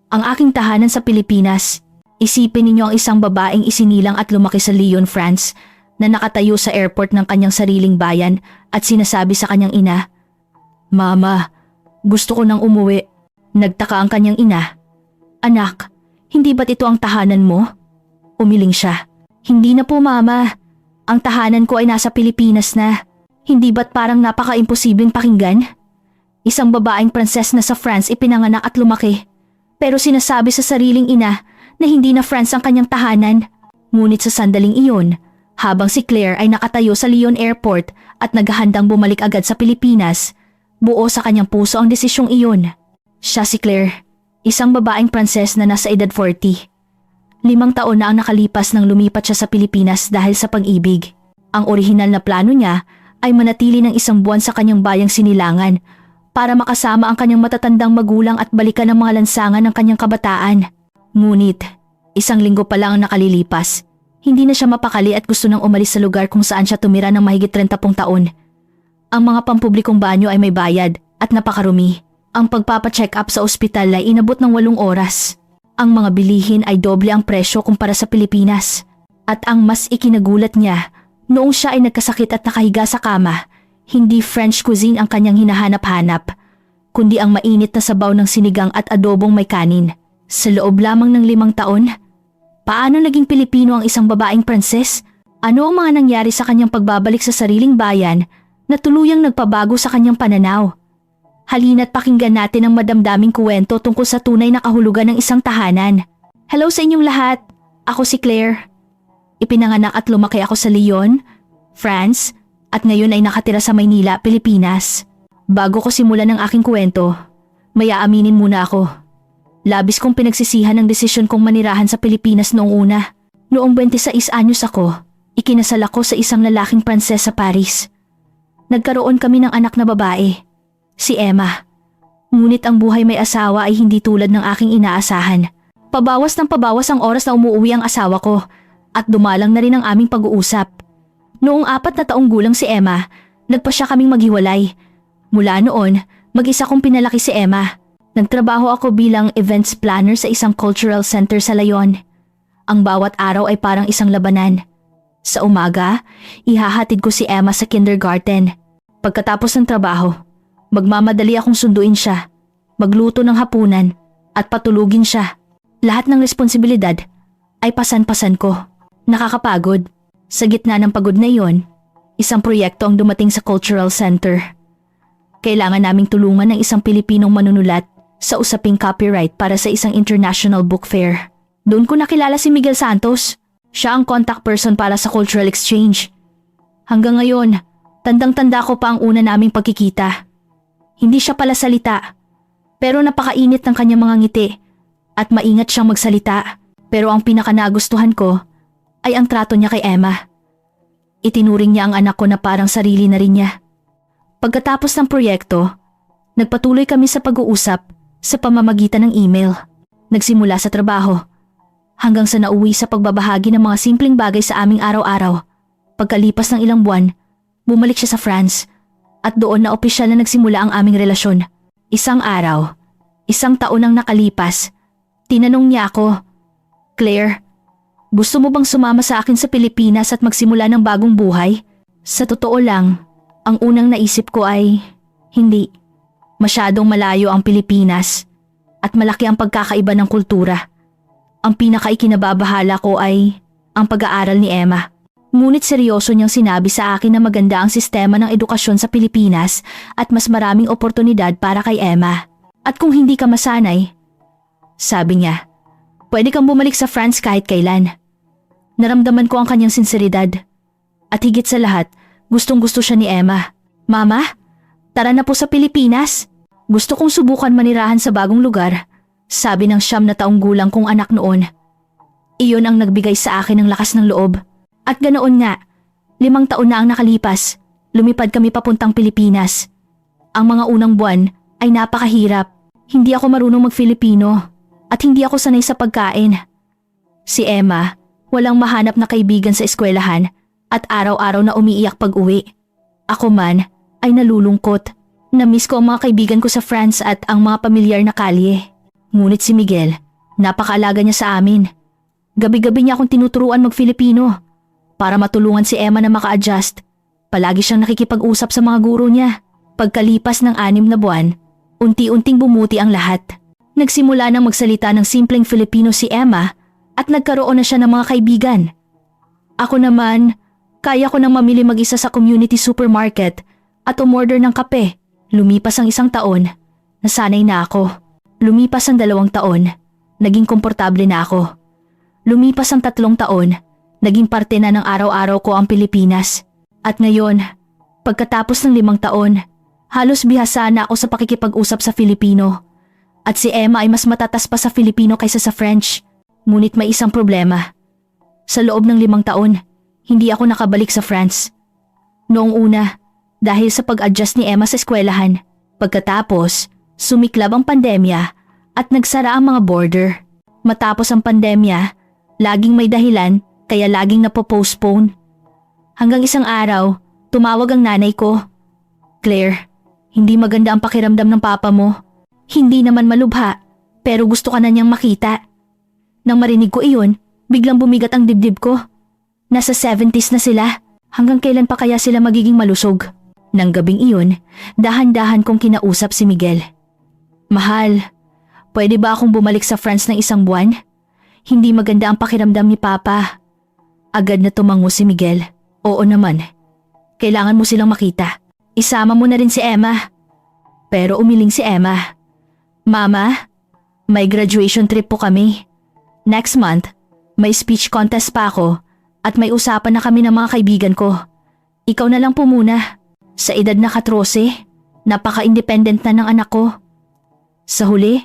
Ang aking tahanan sa Pilipinas. Isipin ninyo ang isang babaeng isinilang at lumaki sa Lyon, France na nakatayo sa airport ng kanyang sariling bayan at sinasabi sa kanyang ina, "Mama, gusto ko nang umuwi." Nagtaka ang kanyang ina. "Anak, hindi ba't ito ang tahanan mo?" Umiling siya. "Hindi na po, Mama. Ang tahanan ko ay nasa Pilipinas na. Hindi ba't parang napaka-imposibleng pakinggan? Isang babaeng Pranses na sa France ipinanganak at lumaki. Pero sinasabi sa sariling ina na hindi na France ang kanyang tahanan." Ngunit sa sandaling iyon, habang si Claire ay nakatayo sa Lyon Airport at naghahandang bumalik agad sa Pilipinas, buo sa kanyang puso ang desisyong iyon. Siya si Claire, isang babaeng Pranses na nasa edad 40. 5 taon na ang nakalipas nang lumipat siya sa Pilipinas dahil sa pag-ibig. Ang orihinal na plano niya ay manatili ng 1 buwan sa kanyang bayang sinilangan para makasama ang kanyang matatandang magulang at balikan ang mga lansangan ng kanyang kabataan. Ngunit, 1 linggo pa lang ang nakalilipas. Hindi na siya mapakali at gusto nang umalis sa lugar kung saan siya tumira ng mahigit 30 taon. Ang mga pampublikong banyo ay may bayad at napakarumi. Ang pagpapacheck up sa ospital ay inabot ng 8 oras. Ang mga bilihin ay doble ang presyo kumpara sa Pilipinas. At ang mas ikinagulat niya, noong siya ay nagkasakit at nakahiga sa kama, hindi French cuisine ang kanyang hinahanap-hanap, kundi ang mainit na sabaw ng sinigang at adobong may kanin. Sa loob lamang ng 5 taon, paano naging Pilipino ang isang babaeng Pranses? Ano ang mga nangyari sa kanyang pagbabalik sa sariling bayan na tuluyang nagpabago sa kanyang pananaw? Halina't pakinggan natin ang madamdaming kwento tungkol sa tunay na kahulugan ng isang tahanan. Hello sa inyong lahat, ako si Claire. Ipinanganak at lumaki ako sa Lyon, France, at ngayon ay nakatira sa Maynila, Pilipinas. Bago ko simulan ang aking kwento, may aaminin muna ako. Labis kong pinagsisihan ang desisyon kong manirahan sa Pilipinas noong una. Noong 26 anyos ako, ikinasal ako sa isang lalaking Pranses sa Paris. Nagkaroon kami ng anak na babae, si Emma. Ngunit ang buhay may asawa ay hindi tulad ng aking inaasahan. Pabawas ng pabawas ang oras na umuuwi ang asawa ko at dumalang na rin ang aming pag-uusap. Noong 4 na taong gulang si Emma, nagpasya kaming maghiwalay. Mula noon, mag-isa kong pinalaki si Emma. Nagtrabaho ako bilang events planner sa isang cultural center sa Lyon. Ang bawat araw ay parang isang labanan. Sa umaga, ihahatid ko si Emma sa kindergarten. Pagkatapos ng trabaho, magmamadali akong sunduin siya, magluto ng hapunan at patulugin siya. Lahat ng responsibilidad ay pasan-pasan ko. Nakakapagod. Sa gitna ng pagod na iyon, isang proyekto ang dumating sa cultural center. Kailangan naming tulungan ng isang Pilipinong manunulat sa usaping copyright para sa isang international book fair. Doon ko nakilala si Miguel Santos. Siya ang contact person para sa cultural exchange. Hanggang ngayon, tandang-tanda ko pa ang una naming pagkikita. Hindi siya pala salita, pero napakainit ng kanyang mga ngiti at maingat siyang magsalita. Pero ang pinakanagustuhan ko ay ang trato niya kay Emma. Itinuring niya ang anak ko na parang sarili na rin niya. Pagkatapos ng proyekto, nagpatuloy kami sa pag-uusap sa pamamagitan ng email. Nagsimula sa trabaho, hanggang sa nauwi sa pagbabahagi ng mga simpleng bagay sa aming araw-araw. Pagkalipas ng ilang buwan, bumalik siya sa France at doon na opisyal na nagsimula ang aming relasyon. Isang araw, 1 taon ang nakalipas, tinanong niya ako, "Claire, gusto mo bang sumama sa akin sa Pilipinas at magsimula ng bagong buhay?" Sa totoo lang, ang unang naisip ko ay, hindi. Masyadong malayo ang Pilipinas at malaki ang pagkakaiba ng kultura. Ang pinakaikinababahala ko ay ang pag-aaral ni Emma. Ngunit seryoso niyang sinabi sa akin na maganda ang sistema ng edukasyon sa Pilipinas at mas maraming oportunidad para kay Emma. At kung hindi ka masanay, sabi niya, pwede kang bumalik sa France kahit kailan. Naramdaman ko ang kanyang sinseridad. At higit sa lahat, gustong-gusto siya ni Emma. "Mama, tara na po sa Pilipinas. Gusto kong subukan manirahan sa bagong lugar," sabi ng 9 na taong gulang kong anak noon. Iyon ang nagbigay sa akin ng lakas ng loob. At ganoon nga, 5 taon na ang nakalipas, lumipad kami papuntang Pilipinas. Ang mga unang buwan ay napakahirap. Hindi ako marunong mag-Filipino at hindi ako sanay sa pagkain. Si Emma, walang mahanap na kaibigan sa eskwelahan at araw-araw na umiiyak pag-uwi. Ako man ay nalulungkot. Na-miss ko ang mga kaibigan ko sa France at ang mga pamilyar na kalye. Ngunit si Miguel, napakaalaga niya sa amin. Gabi-gabi niya akong tinuturuan mag-Filipino para matulungan si Emma na maka-adjust. Palagi siyang nakikipag-usap sa mga guro niya. Pagkalipas ng 6 na buwan, unti-unting bumuti ang lahat. Nagsimula nang magsalita ng simpleng Filipino si Emma at nagkaroon na siya ng mga kaibigan. Ako naman, kaya ko nang mamili mag-isa sa community supermarket at umorder ng kape. Lumipas ang 1 taon, nasanay na ako. Lumipas ang 2 taon, naging komportable na ako. Lumipas ang 3 taon, naging parte na ng araw-araw ko ang Pilipinas. At ngayon, pagkatapos ng 5 taon, halos bihasa na ako sa pakikipag-usap sa Filipino. At si Emma ay mas matatas pa sa Filipino kaysa sa French. Ngunit may isang problema. Sa loob ng 5 taon, hindi ako nakabalik sa France. Noong una, dahil sa pag-adjust ni Emma sa eskwelahan. Pagkatapos, sumiklab ang pandemya at nagsara ang mga border. Matapos ang pandemya, laging may dahilan kaya laging napopostpone. Hanggang isang araw, tumawag ang nanay ko. Claire, hindi maganda ang pakiramdam ng papa mo. Hindi naman malubha, pero gusto ka na niyang makita. Nang marinig ko iyon, biglang bumigat ang dibdib ko. Nasa 70s na sila, hanggang kailan pa kaya sila magiging malusog? Nang gabing iyon, dahan-dahan kong kinausap si Miguel. Mahal, pwede ba akong bumalik sa France ng 1 buwan? Hindi maganda ang pakiramdam ni Papa. Agad na tumango si Miguel. Oo naman. Kailangan mo silang makita. Isama mo na rin si Emma. Pero umiling si Emma. Mama, may graduation trip po kami. Next month, may speech contest pa ako at may usapan na kami ng mga kaibigan ko. Ikaw na lang po muna. Sa edad na 14, napaka-independent na ng anak ko. Sa huli,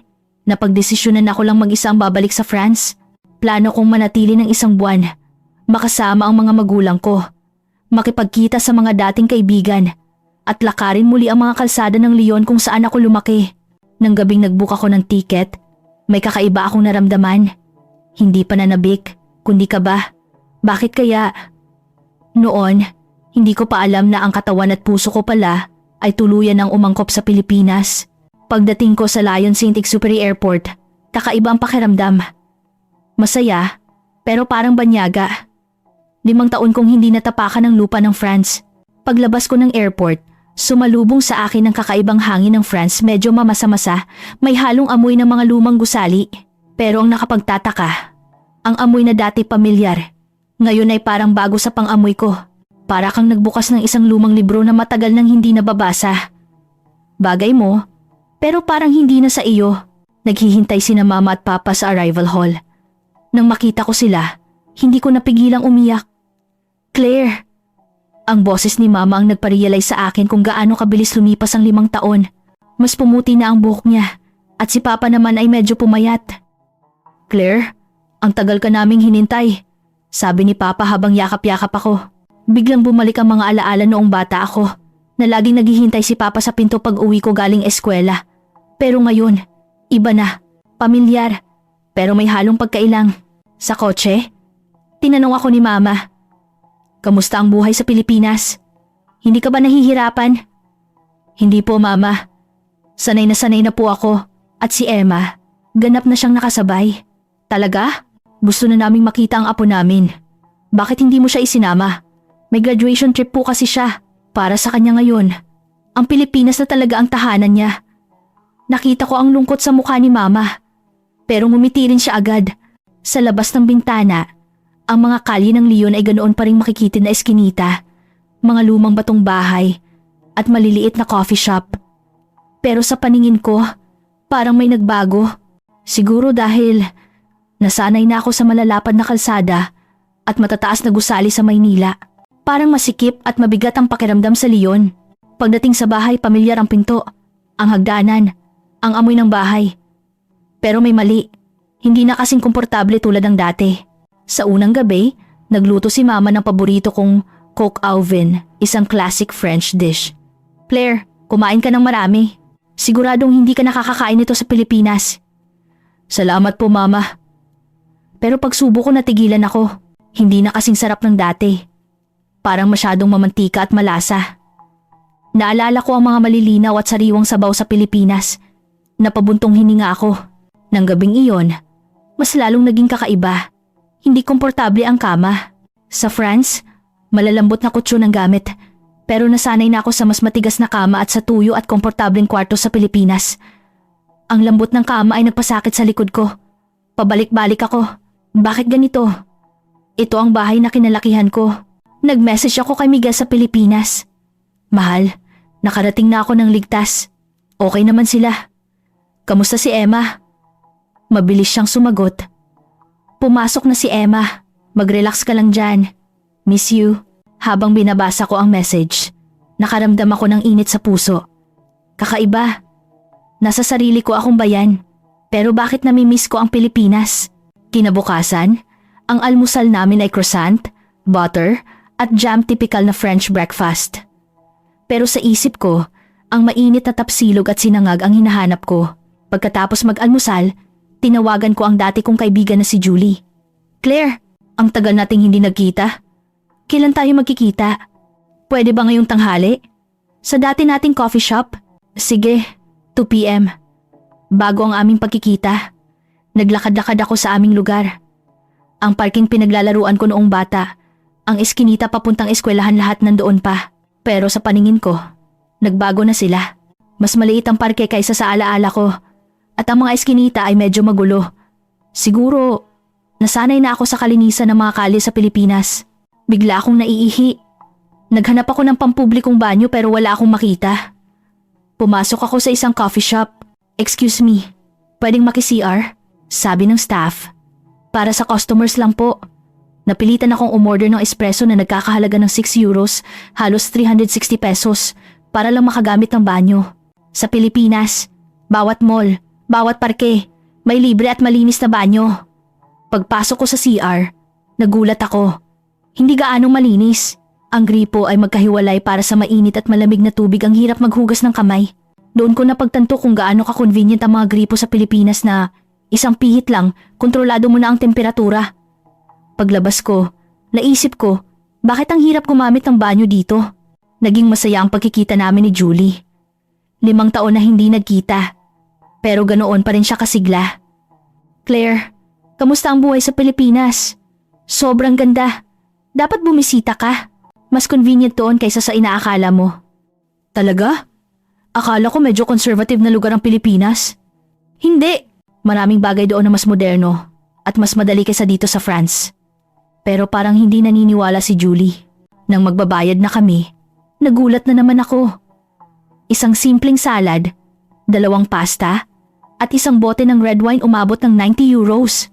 napagdesisyonan ako lang mag-isa ang babalik sa France. Plano kong manatili ng 1 buwan, makasama ang mga magulang ko, makipagkita sa mga dating kaibigan, at lakarin muli ang mga kalsada ng Lyon kung saan ako lumaki. Nang gabing nagbook ako ng ticket, may kakaiba akong naramdaman. Hindi pananabik, kundi kaba. Bakit kaya? Noon, hindi ko pa alam na ang katawan at puso ko pala ay tuluyan ng umangkop sa Pilipinas. Pagdating ko sa Lyon Saint-Exupéry Airport, kakaiba ang pakiramdam. Masaya, pero parang banyaga. 5 taon kong hindi natapakan ng lupa ng France. Paglabas ko ng airport, sumalubong sa akin ang kakaibang hangin ng France, medyo mamasa-masa, may halong amoy ng mga lumang gusali. Pero ang nakapagtataka, ang amoy na dati pamilyar, ngayon ay parang bago sa pang-amoy ko. Para kang nagbukas ng isang lumang libro na matagal nang hindi nababasa. Bagay mo, pero parang hindi na sa iyo. Naghihintay sina Mama at Papa sa arrival hall. Nang makita ko sila, hindi ko napigilang umiyak. Claire! Ang boses ni Mama ang nagparealize sa akin kung gaano kabilis lumipas ang 5 taon. Mas pumuti na ang buhok niya at si Papa naman ay medyo pumayat. Claire, ang tagal ka naming hinintay, sabi ni Papa habang yakap-yakap ako. Biglang bumalik ang mga alaala noong bata ako na laging naghihintay si Papa sa pinto pag uwi ko galing eskwela. Pero ngayon, iba na, pamilyar, pero may halong pagkailang. Sa kotse, tinanong ako ni Mama, kamusta ang buhay sa Pilipinas? Hindi ka ba nahihirapan? Hindi po, Mama. Sanay na po ako at si Emma, ganap na siyang nakasabay. Talaga? Gusto na naming makita ang apo namin. Bakit hindi mo siya isinama? May graduation trip po kasi siya para sa kanya ngayon. Ang Pilipinas na talaga ang tahanan niya. Nakita ko ang lungkot sa mukha ni Mama. Pero ngumiti rin siya agad. Sa labas ng bintana, ang mga kalye ng Lyon ay ganoon pa rin makikita na eskinita, mga lumang batong bahay, at maliliit na coffee shop. Pero sa paningin ko, parang may nagbago. Siguro dahil nasanay na ako sa malalapad na kalsada at matataas na gusali sa Maynila. Parang masikip at mabigat ang pakiramdam sa Lyon. Pagdating sa bahay, pamilyar ang pinto, ang hagdanan, ang amoy ng bahay. Pero may mali, hindi na kasing komportable tulad ng dati. Sa unang gabi, nagluto si Mama ng paborito kong coq au vin, isang classic French dish. Claire, kumain ka ng marami. Siguradong hindi ka nakakakain nito sa Pilipinas. Salamat po, Mama. Pero pagsubo ko natigilan ako, hindi na kasing sarap ng dati. Parang masyadong mamantika at malasa. Naalala ko ang mga malilinaw at sariwang sabaw sa Pilipinas. Napabuntong hininga ako. Nang gabing iyon, mas lalong naging kakaiba. Hindi komportable ang kama. Sa France, malalambot na kutsyon ang gamit. Pero nasanay na ako sa mas matigas na kama at sa tuyo at komportableng kwarto sa Pilipinas. Ang lambot ng kama ay nagpasakit sa likod ko. Pabalik-balik ako. Bakit ganito? Ito ang bahay na kinalakihan ko. Nag-message ako kay Miguel sa Pilipinas. Mahal, nakarating na ako ng ligtas. Okay naman sila. Kamusta si Emma? Mabilis siyang sumagot. Pumasok na si Emma. Mag-relax ka lang dyan. Miss you. Habang binabasa ko ang message, nakaramdam ako ng init sa puso. Kakaiba. Nasa sarili ko akong bayan. Pero bakit namimiss ko ang Pilipinas? Kinabukasan, ang almusal namin ay croissant, butter, at jam, typical na French breakfast. Pero sa isip ko, ang mainit na tapsilog at sinangag ang hinahanap ko. Pagkatapos mag-almusal, tinawagan ko ang dati kong kaibigan na si Julie. Claire, ang tagal nating hindi nagkita. Kailan tayo magkikita? Pwede ba ngayong tanghali? Sa dati nating coffee shop? Sige, 2 p.m. Bago ang aming pagkikita, naglakad-lakad ako sa aming lugar. Ang parking pinaglalaruan ko noong bata, ang eskinita papuntang eskwelahan, lahat nandoon pa. Pero sa paningin ko, nagbago na sila. Mas maliit ang parke kaysa sa alaala ko. At ang mga eskinita ay medyo magulo. Siguro, nasanay na ako sa kalinisan ng mga kalye sa Pilipinas. Bigla akong naiihi. Naghanap ako ng pampublikong banyo pero wala akong makita. Pumasok ako sa isang coffee shop. Excuse me, pwedeng maki-CR? Sabi ng staff. Para sa customers lang po. Napilitan akong umorder ng espresso na nagkakahalaga ng 6 euros, halos 360 pesos, para lang makagamit ng banyo. Sa Pilipinas, bawat mall, bawat parke, may libre at malinis na banyo. Pagpasok ko sa CR, nagulat ako. Hindi gaanong malinis. Ang gripo ay magkahiwalay para sa mainit at malamig na tubig, ang hirap maghugas ng kamay. Doon ko napagtanto kung gaano ka-convenient ang mga gripo sa Pilipinas na isang pihit lang, kontrolado mo na ang temperatura. Paglabas ko, naisip ko, bakit ang hirap gumamit ng banyo dito? Naging masaya ang pagkikita namin ni Julie. 5 taon na hindi nagkita. Pero ganoon pa rin siya kasigla. Claire, kamusta ang buhay sa Pilipinas? Sobrang ganda. Dapat bumisita ka. Mas convenient doon kaysa sa inaakala mo. Talaga? Akala ko medyo conservative na lugar ang Pilipinas. Hindi. Maraming bagay doon na mas moderno at mas madali kaysa dito sa France. Pero parang hindi naniniwala si Julie. Nang magbabayad na kami, nagulat na naman ako. Isang simpleng salad, 2 pasta, at isang bote ng red wine umabot ng 90 euros.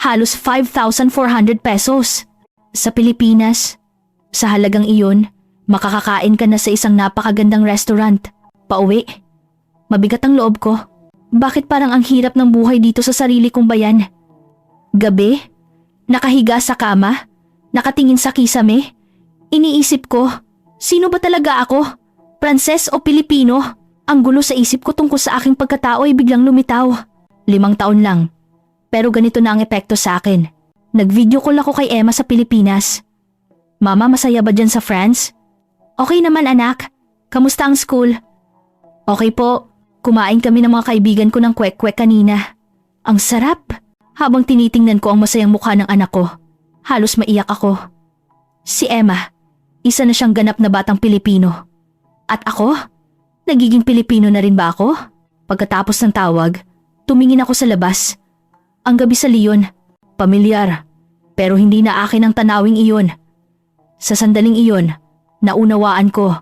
Halos 5,400 pesos. Sa Pilipinas, sa halagang iyon, makakakain ka na sa isang napakagandang restaurant. Pauwi. Mabigat ang loob ko. Bakit parang ang hirap ng buhay dito sa sarili kong bayan? Gabi, nakahiga sa kama, nakatingin sa kisame. Iniisip ko, sino ba talaga ako? Pranses o Pilipino? Ang gulo sa isip ko tungkol sa aking pagkatao ay biglang lumitaw. 5 taon lang. Pero ganito na ang epekto sa akin. Nag-video call ako kay Emma sa Pilipinas. Mama, masaya ba dyan sa France? Okay naman anak. Kamusta ang school? Okay po. Kumain kami ng mga kaibigan ko ng kwek-kwek kanina. Ang sarap. Habang tinitingnan ko ang masayang mukha ng anak ko, halos maiyak ako. Si Emma, isa na siyang ganap na batang Pilipino. At ako? Nagiging Pilipino na rin ba ako? Pagkatapos ng tawag, tumingin ako sa labas. Ang gabi sa Lyon, pamilyar, pero hindi na akin ang tanawing iyon. Sa sandaling iyon, naunawaan ko.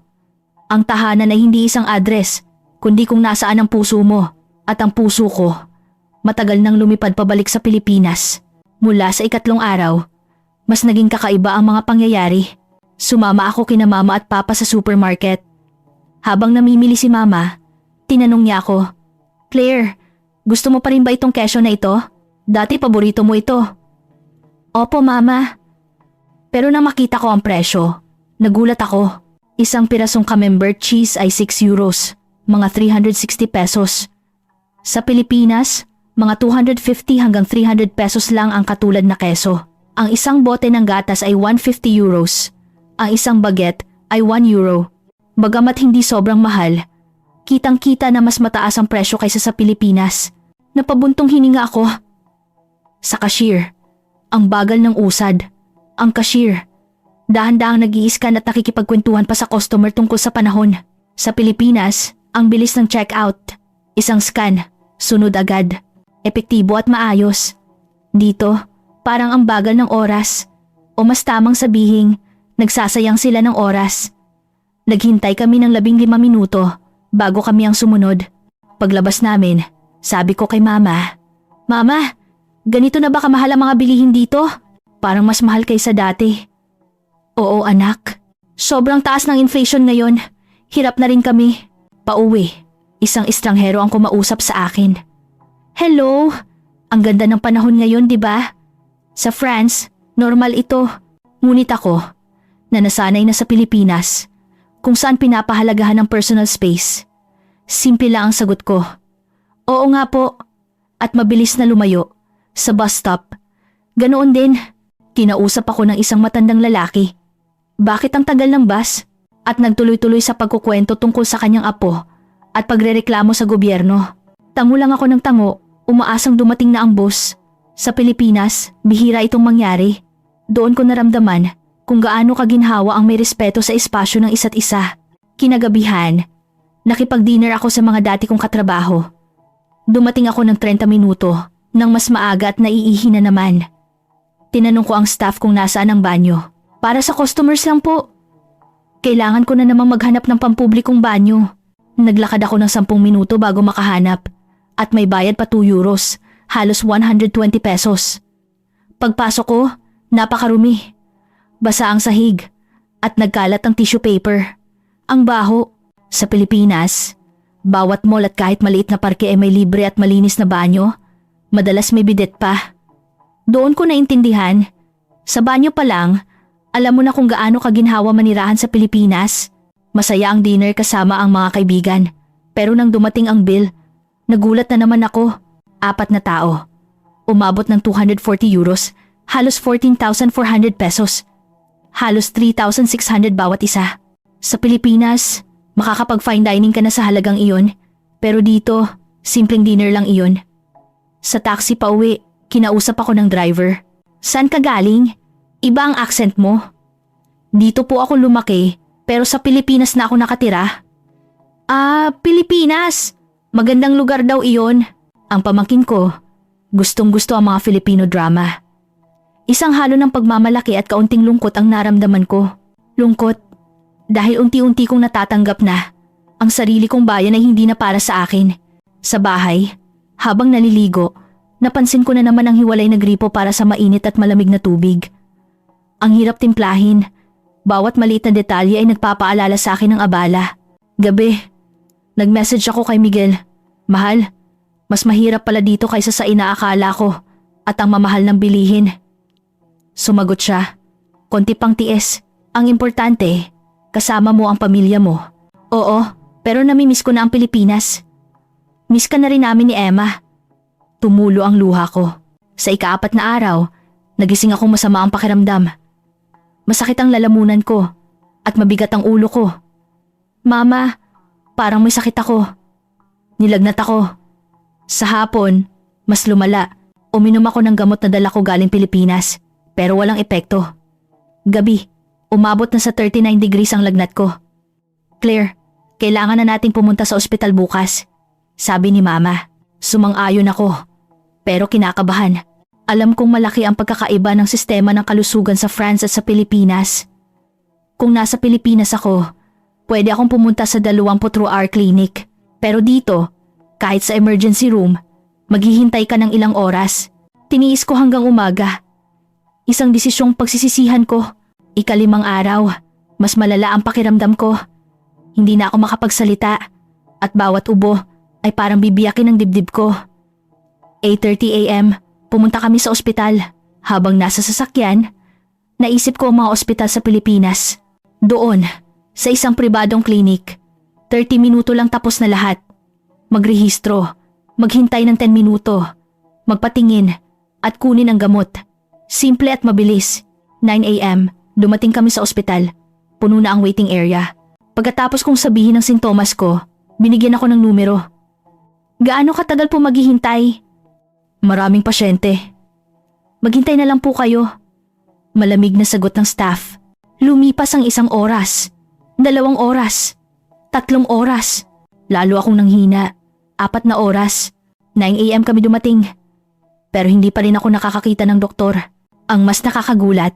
Ang tahanan ay hindi isang address, kundi kung nasaan ang puso mo at ang puso ko. Matagal nang lumipad pabalik sa Pilipinas. Mula sa 2 araw, mas naging kakaiba ang mga pangyayari. Sumama ako kina mama at papa sa supermarket. Habang namimili si mama, tinanong niya ako, Claire, gusto mo pa rin ba itong kesyo na ito? Dati paborito mo ito. Opo mama. Pero nang makita ko ang presyo, nagulat ako. Isang pirasong camembert cheese ay 6 euros, mga 360 pesos. Sa Pilipinas, mga 250 hanggang 300 pesos lang ang katulad na keso. Ang isang bote ng gatas ay 150 euros. Ang isang baguette ay 1 euro. Bagamat hindi sobrang mahal, kitang-kita na mas mataas ang presyo kaysa sa Pilipinas. Napabuntong hininga ako. Sa cashier. Ang bagal ng usad. Ang cashier. Dahan-dahang nag-i-scan at nakikipagkwentuhan pa sa customer tungkol sa panahon. Sa Pilipinas, ang bilis ng checkout. Isang scan, sunod agad. Epektibo at maayos. Dito, parang ang bagal ng oras. O mas tamang sabihing, nagsasayang sila ng oras. Naghintay kami ng 15 minuto bago kami ang sumunod. Paglabas namin, sabi ko kay Mama, Mama, ganito na ba kamahal ang mga bilihin dito? Parang mas mahal kaysa dati. Oo anak, sobrang taas ng inflation ngayon. Hirap na rin kami. Pauwi, isang estranghero ang kumausap sa akin. Hello, ang ganda ng panahon ngayon, di ba? Sa France, normal ito. Ngunit ako, na nasanay na sa Pilipinas, kung saan pinapahalagahan ng personal space. Simple lang ang sagot ko. Oo nga po. At mabilis na lumayo. Sa bus stop. Ganoon din. Kinausap ako ng isang matandang lalaki. Bakit ang tagal ng bus? At nagtuloy-tuloy sa pagkukwento tungkol sa kanyang apo at pagrereklamo sa gobyerno. Tango lang ako ng tango, umaasang dumating na ang bus. Sa Pilipinas, bihira itong mangyari. Doon ko naramdaman kung gaano kaginhawa ang may respeto sa espasyo ng isa't isa. Kinagabihan, nakipag-dinner ako sa mga dati kong katrabaho. Dumating ako ng 30 minuto nang mas maaga at naiihi na naman. Tinanong ko ang staff kung nasaan ang banyo. Para sa customers lang po. Kailangan ko na namang maghanap ng pampublikong banyo. Naglakad ako ng 10 minuto bago makahanap at may bayad pa 2 euros, halos 120 pesos. Pagpasok ko, napakarumi. Basa ang sahig at nagkalat ang tissue paper. Ang baho. Sa Pilipinas, bawat mall at kahit maliit na parke ay may libre at malinis na banyo. Madalas may bidet pa. Doon ko naintindihan. Sa banyo pa lang, alam mo na kung gaano kaginhawa manirahan sa Pilipinas. Masaya ang dinner kasama ang mga kaibigan. Pero nang dumating ang bill, nagulat na naman ako. 4 na tao. Umabot ng 240 euros, halos 14,400 pesos. Halos 3,600 bawat isa. Sa Pilipinas, makakapag-fine dining ka na sa halagang iyon. Pero dito, simpleng dinner lang iyon. Sa taxi pa uwi, kinausap ako ng driver. Saan ka galing? Iba ang accent mo. Dito po ako lumaki, pero sa Pilipinas na ako nakatira. Pilipinas! Magandang lugar daw iyon. Ang pamangkin ko, gustong-gusto ang mga Filipino drama. Isang halo ng pagmamalaki at kaunting lungkot ang naramdaman ko. Lungkot, dahil unti-unti kong natatanggap na ang sarili kong bayan ay hindi na para sa akin. Sa bahay, habang naliligo, napansin ko na naman ang hiwalay na gripo para sa mainit at malamig na tubig. Ang hirap timplahin. Bawat maliit na detalye ay nagpapaalala sa akin ng abala. Gabi, nag-message ako kay Miguel. Mahal, mas mahirap pala dito kaysa sa inaakala ko at ang mamahal ng bilihin. Sumagot siya. Konti pang tiis. Ang importante, kasama mo ang pamilya mo. Oo, pero namimiss ko na ang Pilipinas. Miss ka na rin namin ni Emma. Tumulo ang luha ko. Sa ika-4 na araw, nagising akong masama ang pakiramdam. Masakit ang lalamunan ko at mabigat ang ulo ko. Mama, parang may sakit ako. Nilagnat ako. Sa hapon, mas lumala. Uminom ako ng gamot na dala ko galing Pilipinas, pero walang epekto. Gabi, umabot na sa 39 degrees ang lagnat ko. Claire, kailangan na nating pumunta sa ospital bukas, sabi ni Mama. Sumang-ayon ako, pero kinakabahan. Alam kong malaki ang pagkakaiba ng sistema ng kalusugan sa France at sa Pilipinas. Kung nasa Pilipinas ako, pwede akong pumunta sa 24-hour clinic. Pero dito, kahit sa emergency room, maghihintay ka ng ilang oras. Tiniis ko hanggang umaga. Isang desisyong pagsisisihan ko. Ika-5 araw, mas malala ang pakiramdam ko. Hindi na ako makapagsalita at bawat ubo ay parang bibiyakin ng dibdib ko. 8:30 AM, pumunta kami sa ospital. Habang nasa sasakyan, naisip ko ang mga ospital sa Pilipinas. Doon, sa isang pribadong klinik, 30 minuto lang tapos na lahat. Magrehistro, maghintay ng 10 minuto, magpatingin at kunin ang gamot. Simple at mabilis. 9 AM, dumating kami sa ospital. Puno na ang waiting area. Pagkatapos kong sabihin ang sintomas ko, binigyan ako ng numero. Gaano katagal po maghihintay? Maraming pasyente. Maghintay na lang po kayo. Malamig na sagot ng staff. Lumipas ang 1 oras, 2 oras, 3 oras. Lalo akong nanghina. 4 na oras. 9 AM kami dumating. Pero hindi pa rin ako nakakakita ng doktor. Ang mas nakakagulat,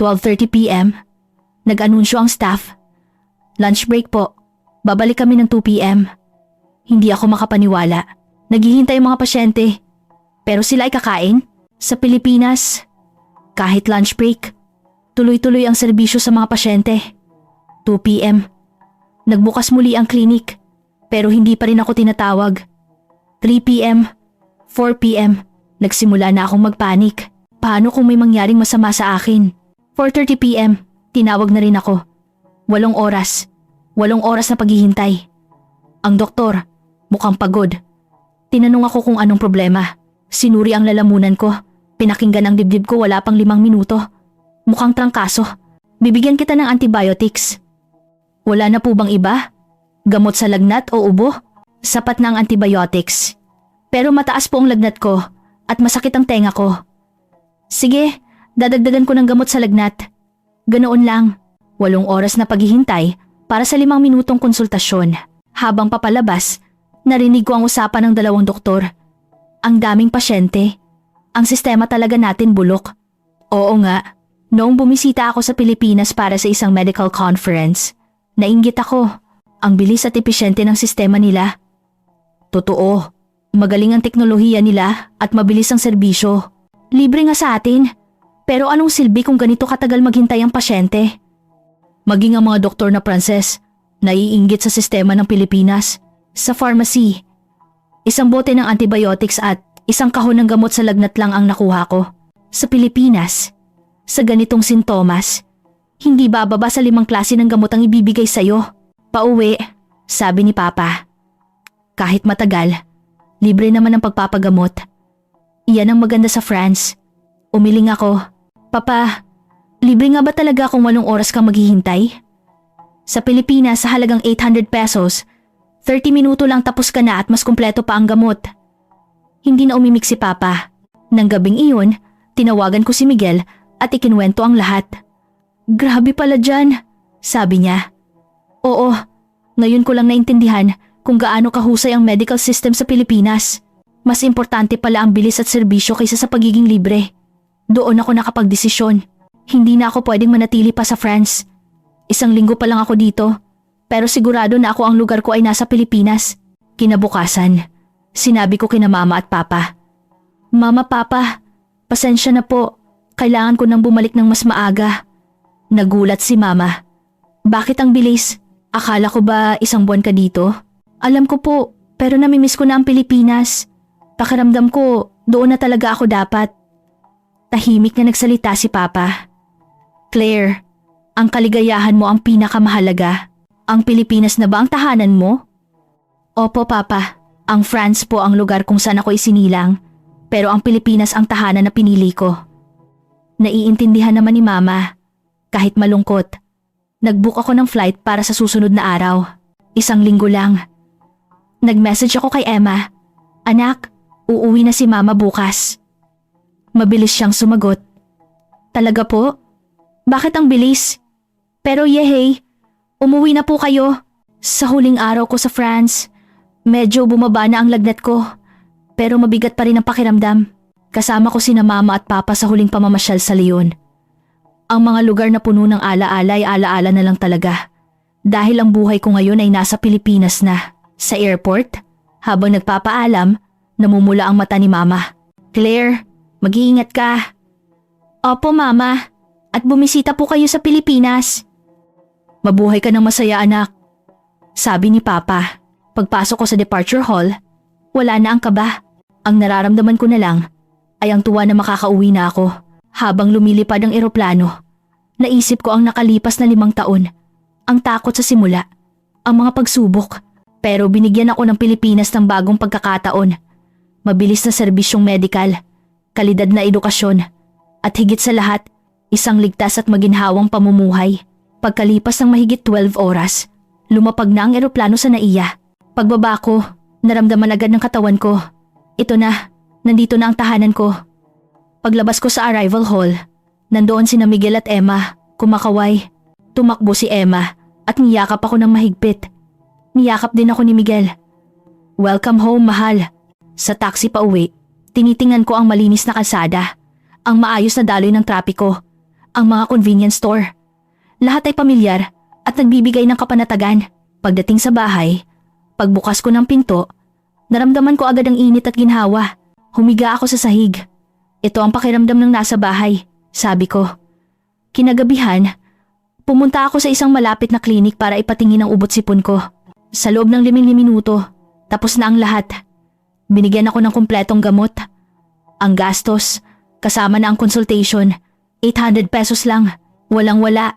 12:30 PM, nag-anunsyo ang staff. Lunch break po. Babalik kami ng 2 PM. Hindi ako makapaniwala. Naghihintay ang mga pasyente. Pero sila ay kakain? Sa Pilipinas, kahit lunch break, tuloy-tuloy ang serbisyo sa mga pasyente. 2 PM, nagbukas muli ang klinik. Pero hindi pa rin ako tinatawag. 3 PM, 4 PM, nagsimula na akong magpanik. Paano kung may mangyaring masama sa akin? 4:30 PM, tinawag na rin ako. 8 oras. 8 oras na paghihintay. Ang doktor, mukhang pagod. Tinanong ako kung anong problema. Sinuri ang lalamunan ko. Pinakinggan ang dibdib ko wala pang 5 minuto. Mukhang trangkaso. Bibigyan kita ng antibiotics. Wala na po bang iba? Gamot sa lagnat o ubo? Sapat na ang antibiotics. Pero mataas po ang lagnat ko at masakit ang tenga ko. Sige, dadagdagan ko ng gamot sa lagnat. Ganoon lang. 8 oras na paghihintay para sa 5 minutong konsultasyon. Habang papalabas, narinig ko ang usapan ng 2 doktor. Ang daming pasyente. Ang sistema talaga natin bulok. Oo nga, noong bumisita ako sa Pilipinas para sa isang medical conference, nainggit ako. Ang bilis at episyente ng sistema nila. Totoo, magaling ang teknolohiya nila at mabilis ang serbisyo. Libre nga sa atin, pero anong silbi kung ganito katagal maghintay ang pasyente? Maging ang mga doktor na Pranses, naiinggit sa sistema ng Pilipinas. Sa pharmacy, 1 bote ng antibiotics at 1 kahon ng gamot sa lagnat lang ang nakuha ko. Sa Pilipinas, sa ganitong sintomas, hindi bababa sa 5 klase ng gamot ang ibibigay sa'yo. Pauwi, sabi ni Papa. Kahit matagal, libre naman ang pagpapagamot. Iyan ang maganda sa France. Umiling ako. Papa, libre nga ba talaga kung 8 oras kang maghihintay? Sa Pilipinas sa halagang 800 pesos, 30 minuto lang tapos ka na at mas kumpleto pa ang gamot. Hindi na umimik si Papa. Nang gabing iyon, tinawagan ko si Miguel at ikinwento ang lahat. Grabe pala dyan, sabi niya. Oo, ngayon ko lang naintindihan kung gaano kahusay ang medical system sa Pilipinas. Mas importante pala ang bilis at serbisyo kaysa sa pagiging libre. Doon ako nakapagdesisyon. Hindi na ako pwedeng manatili pa sa France. 1 linggo pa lang ako dito, pero sigurado na ako ang lugar ko ay nasa Pilipinas. Kinabukasan, sinabi ko kina Mama at Papa. Mama, Papa, pasensya na po. Kailangan ko nang bumalik ng mas maaga. Nagulat si Mama. Bakit ang bilis? Akala ko ba 1 buwan ka dito? Alam ko po, pero namimiss ko na ang Pilipinas. Pakiramdam ko, doon na talaga ako dapat. Tahimik na nagsalita si Papa. Claire, ang kaligayahan mo ang pinakamahalaga. Ang Pilipinas na ba ang tahanan mo? Opo, Papa. Ang France po ang lugar kung saan ako isinilang, pero ang Pilipinas ang tahanan na pinili ko. Naiintindihan naman ni Mama. Kahit malungkot, nag-book ako ng flight para sa susunod na araw. 1 linggo lang. Nag-message ako kay Emma. Anak, uuwi na si Mama bukas. Mabilis siyang sumagot. Talaga po? Bakit ang bilis? Pero yehey, umuwi na po kayo. Sa huling araw ko sa France, medyo bumaba na ang lagnat ko. Pero mabigat pa rin ang pakiramdam. Kasama ko sina Mama at Papa sa huling pamamasyal sa Lyon. Ang mga lugar na puno ng alaala ay alaala na lang talaga. Dahil ang buhay ko ngayon ay nasa Pilipinas na. Sa airport, habang nagpapaalam, namumula ang mata ni Mama. Claire, mag-iingat ka. Opo, Mama. At bumisita po kayo sa Pilipinas. Mabuhay ka ng masaya, anak. Sabi ni Papa. Pagpasok ko sa departure hall, wala na ang kaba. Ang nararamdaman ko na lang ay ang tuwa na makakauwi na ako. Habang lumilipad ang eroplano, naisip ko ang nakalipas na 5 taon. Ang takot sa simula, ang mga pagsubok. Pero binigyan ako ng Pilipinas ng bagong pagkakataon. Mabilis na serbisyong medikal, kalidad na edukasyon, at higit sa lahat, isang ligtas at maginhawang pamumuhay. Pagkalipas ng mahigit 12 oras, lumapag na ang eroplano sa NAIA. Pagbaba ko, naramdaman agad ng katawan ko. Ito na, Nandito na ang tahanan ko. Paglabas ko sa arrival hall, nandoon sina Miguel at Emma, kumakaway. Tumakbo si Emma at niyakap ako ng mahigpit. Niyakap din ako ni Miguel. Welcome home, mahal. Sa taxi pa uwi, tinitingnan ko ang malinis na kalsada, ang maayos na daloy ng trapiko, ang mga convenience store. Lahat ay pamilyar at nagbibigay ng kapanatagan. Pagdating sa bahay, pagbukas ko ng pinto, naramdaman ko agad ang init at ginhawa. Humiga ako sa sahig. Ito ang pakiramdam ng nasa bahay, sabi ko. Kinagabihan, pumunta ako sa isang malapit na klinik para ipatingin ang ubot sipon ko. Sa loob ng 5 minuto, tapos na ang lahat. Binigyan ako ng kumpletong gamot. Ang gastos, kasama na ang consultation, 800 pesos lang. Walang-wala,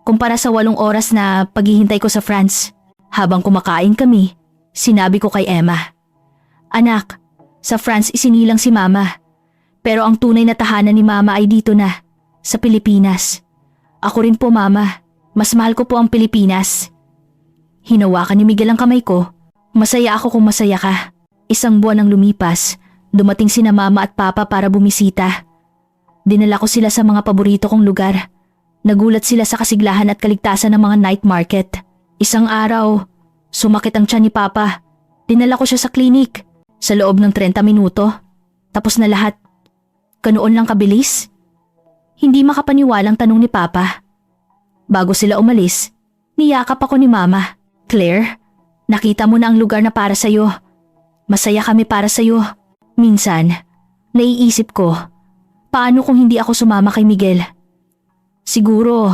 kumpara sa 8 oras na paghihintay ko sa France. Habang kumakain kami, sinabi ko kay Emma, Anak, sa France isinilang si Mama. Pero ang tunay na tahanan ni Mama ay dito na, sa Pilipinas. Ako rin po, Mama. Mas mahal ko po ang Pilipinas. Hinawakan ni Miguel ang kamay ko. Masaya ako kung masaya ka. 1 buwan ang lumipas, dumating sina Mama at Papa para bumisita. Dinala ko sila sa mga paborito kong lugar. Nagulat sila sa kasiglahan at kaligtasan ng mga night market. Isang araw, sumakit ang tiyan ni Papa. Dinala ko siya sa klinik. Sa loob ng 30 minuto, tapos na lahat. Ganoon lang kabilis? Hindi makapaniwalang tanong ni Papa. Bago sila umalis, niyakap ako ni Mama. Claire, nakita mo na ang lugar na para sa'yo. Masaya kami para sa'yo. Minsan, naiisip ko, paano kung hindi ako sumama kay Miguel? Siguro,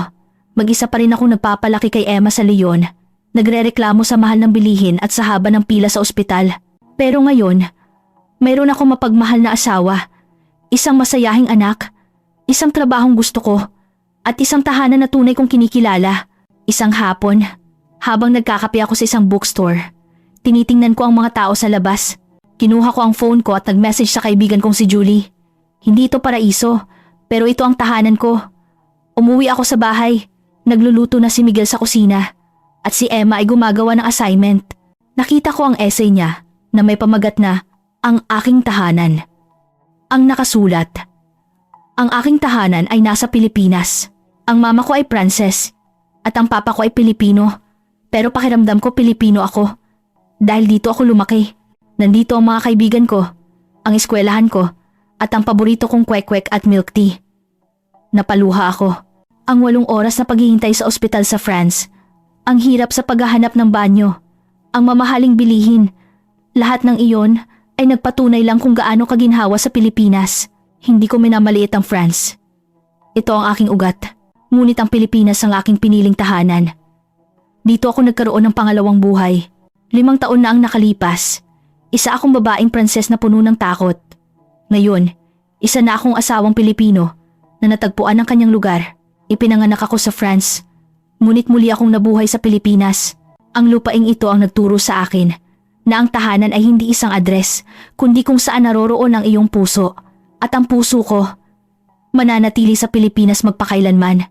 mag-isa pa rin akong nagpapalaki kay Emma sa Leon. Nagrereklamo sa mahal ng bilihin at sa haba ng pila sa ospital. Pero ngayon, mayroon akong mapagmahal na asawa, isang masayahing anak, isang trabahong gusto ko, at isang tahanan na tunay kong kinikilala. Isang hapon, habang nagkakape ako sa isang bookstore, tinitingnan ko ang mga tao sa labas. Kinuha ko ang phone ko at nag-message sa kaibigan kong si Julie. Hindi ito paraiso, pero ito ang tahanan ko. Umuwi ako sa bahay, nagluluto na si Miguel sa kusina, at si Emma ay gumagawa ng assignment. Nakita ko ang essay niya, na may pamagat na ang aking tahanan. Ang nakasulat, ang aking tahanan ay nasa Pilipinas. Ang mama ko ay Pranses at ang papa ko ay Pilipino. Pero pakiramdam ko Pilipino ako dahil dito ako lumaki. Nandito ang mga kaibigan ko, ang eskwelahan ko at ang paborito kong kwek-kwek at milk tea. Napaluha ako. Ang 8 oras na paghihintay sa ospital sa France, ang hirap sa paghahanap ng banyo, ang mamahaling bilihin. Lahat ng iyon ay nagpatunay lang kung gaano kaginhawa sa Pilipinas. Hindi ko minamaliit ang France. Ito ang aking ugat, ngunit ang Pilipinas ang aking piniling tahanan. Dito ako nagkaroon ng pangalawang buhay. 5 taon na ang nakalipas. Isa akong babaeng Pranses na puno ng takot. Ngayon, isa na akong asawang Pilipino na natagpuan ang kanyang lugar. Ipinanganak ako sa France. Ngunit muli akong nabuhay sa Pilipinas. Ang lupaing ito ang nagturo sa akin na ang tahanan ay hindi isang address, kundi kung saan naroroon ang iyong puso. At ang puso ko, mananatili sa Pilipinas magpakailanman.